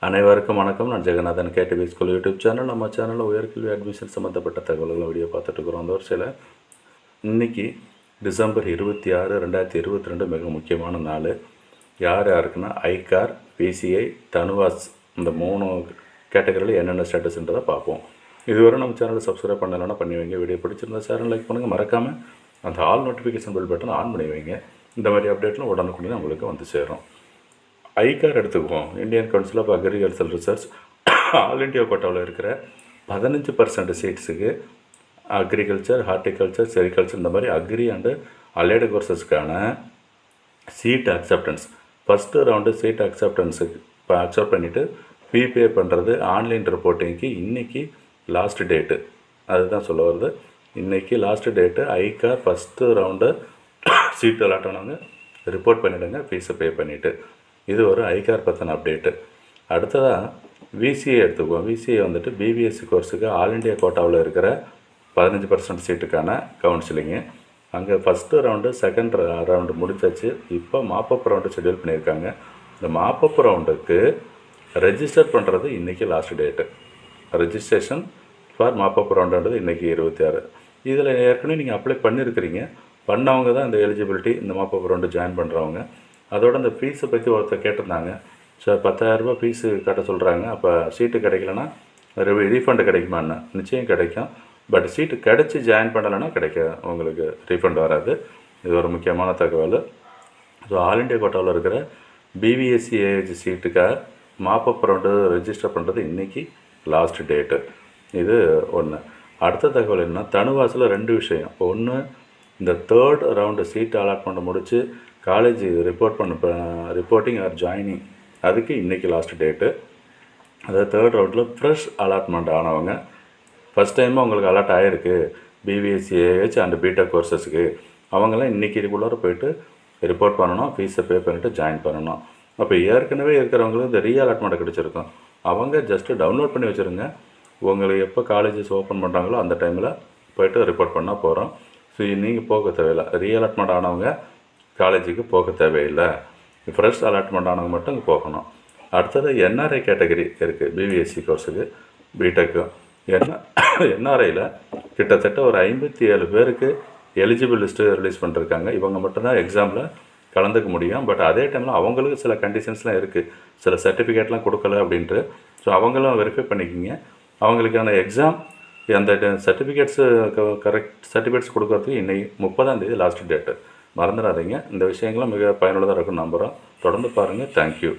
அனைவருக்கும் வணக்கம். நான் Jeganathan KTV School YouTube channel. நம்ம சேனலில் உயர்கல்வி அட்மிஷன் சம்மந்தப்பட்ட தகவல்கள் வீடியோ பார்த்துட்ருக்குறோம். அந்த வரிசையில் இன்றைக்கி டிசம்பர் 26, 2022 மிக முக்கியமான நாள். யார் யாருக்குன்னா ஐகார், VCI, TANUVAS இந்த 3 கேட்டகரியில் என்னென்ன ஸ்டேட்டஸ்ன்றதை பார்ப்போம். இதுவரை நம்ம சேனலை சப்ஸ்கிரைப் பண்ணலைன்னா பண்ணி வைங்க. வீடியோ பிடிச்சிருந்தா சேனல் லைக் பண்ணுங்கள். மறக்காமல் அந்த all notification bell button on பண்ணி வைங்க. இந்த மாதிரி அப்டேட்லாம் உடனுக்குடனே உங்களுக்கு வந்து சேரும். ஐகார் எடுத்துக்குவோம். Indian council of agriculture research all India கோட்டாவில் இருக்கிற 15% சீட்ஸுக்கு அக்ரிகல்ச்சர், ஹார்டிகல்ச்சர், செரிகல்ச்சர் இந்த மாதிரி அக்ரி அண்டு அலைடு கோர்சஸ்க்கான seat acceptance first round seat அக்செப்டன்ஸுக்கு இப்போ அக்செப்ட் பண்ணிவிட்டு ஃபீ பே பண்ணுறது ஆன்லைன் ரிப்போர்ட்டிங்க்கு இன்றைக்கி லாஸ்ட் டேட்டு. அதுதான் சொல்ல வருது. இன்றைக்கி last date. ICAR first round seat allot ஆனவங்க ரிப்போர்ட் பண்ணிவிடுங்க ஃபீஸை பே பண்ணிவிட்டு. இது ஒரு ஐகார் பற்றின அப்டேட்டு. அடுத்ததாக VCI எடுத்துக்குவோம். VCI வந்துட்டு BBSc கோர்ஸுக்கு ஆல் இண்டியா கோட்டாவில் இருக்கிற 15% சீட்டுக்கான கவுன்சிலிங்கு. அங்கே ஃபஸ்ட்டு ரவுண்டு செகண்ட் ரவுண்டு முடிச்சாச்சு. இப்போ மாப்பப் ரவுண்டு ஷெட்யூல் பண்ணியிருக்காங்க. இந்த மாப்பப் ரவுண்டுக்கு ரெஜிஸ்டர் பண்ணுறது இன்றைக்கி last date. Registration for mop up ரவுண்டுன்றது இன்றைக்கி 26. இதில் ஏற்கனவே நீங்கள் அப்ளை பண்ணியிருக்கிறீங்க. பண்ணவங்க தான் இந்த எலிஜிபிலிட்டி, இந்த மாப்பப் ரவுண்டு ஜாயின் பண்ணுறவங்க. அதோட இந்த ஃபீஸை பற்றி ஒருத்தர் கேட்டிருந்தாங்க. சார் 10,000 ஃபீஸு கட்ட சொல்கிறாங்க, அப்போ சீட்டு கிடைக்கலன்னா ரீஃபண்டு கிடைக்குமான்னு. நிச்சயம் கிடைக்கும். பட் சீட்டு கிடச்சி ஜாயின் பண்ணலைன்னா உங்களுக்கு ரீஃபண்ட் வராது. இது ஒரு முக்கியமான தகவல். ஸோ ஆல் இண்டியா கோட்டாவில் இருக்கிற BBSc ஏஜ் சீட்டுக்காக மாப்பப் ரவுண்டு ரெஜிஸ்டர் பண்ணுறது இன்றைக்கி லாஸ்ட் டேட்டு. இது ஒன்று. அடுத்த தகவல் என்ன, தனுவாஸில் 2 விஷயம். ஒன்று, இந்த தேர்ட் ரவுண்டு சீட் அலாட்மெண்ட் முடித்து காலேஜ் ரிப்போர்ட்டிங் ஆர் ஜாயினிங் அதுக்கு இன்றைக்கி லாஸ்ட் டேட்டு. அதாவது தேர்ட் ரவுண்டில் ஃப்ரெஷ் அலாட்மெண்ட் ஆனவங்க ஃபஸ்ட் டைமாக உங்களுக்கு அலாட் ஆகிருக்கு BBSc AH அண்ட் பிடெக் கோர்சஸுக்கு, அவங்களாம் இன்றைக்கி இதுக்குள்ளார போய்ட்டு ரிப்போர்ட் பண்ணணும், ஃபீஸை பே பண்ணிவிட்டு ஜாயின் பண்ணணும். அப்போ ஏற்கனவே இருக்கிறவங்களுக்கு இந்த அலாட்மெண்ட் கிடச்சிருக்கும். அவங்க ஜஸ்ட்டு டவுன்லோட் பண்ணி வச்சுருங்க. உங்களுக்கு எப்போ காலேஜஸ் ஓப்பன் பண்ணுறாங்களோ அந்த டைமில் போய்ட்டு ரிப்போர்ட் பண்ணால் போகிறோம். ஸோ நீங்கள் போக தேவையில்லை. அலாட்மெண்ட் ஆனவங்க காலேஜுக்கு போக தேவையில்லை. ஃப்ரெஷ் அலாட்மெண்ட் ஆனவங்க மட்டும் இங்கே போகணும். அடுத்தது NRI கேட்டகரி இருக்குது BBSc கோர்ஸுக்கு, பிடெக்கும். NRIயில் கிட்டத்தட்ட ஒரு 57 பேருக்கு எலிஜிபிள் லிஸ்ட்டு ரிலீஸ் பண்ணிருக்காங்க. இவங்க மட்டும்தான் எக்ஸாமில் கலந்துக்க முடியும். பட் அதே டைமில் அவங்களுக்கு சில கண்டிஷன்ஸ்லாம் இருக்குது. சில சர்டிஃபிகேட்லாம் கொடுக்கல அப்படின்ட்டு. ஸோ அவங்களும் வெரிஃபை பண்ணிக்கிங்க. அவங்களுக்கான எக்ஸாம் அந்த சர்டிஃபிகேட்ஸு கரெக்ட் சர்டிஃபிகேட்ஸ் கொடுக்கறதுக்கு இன்றைக்கி 30ஆம் தேதி லாஸ்ட் டேட்டு. மறந்துடாதீங்க. இந்த விஷயங்களும் மிக பயனுள்ளதாக இருக்குன்னு நம்புகிறோம். தொடர்ந்து பாருங்கள். தேங்க்யூ.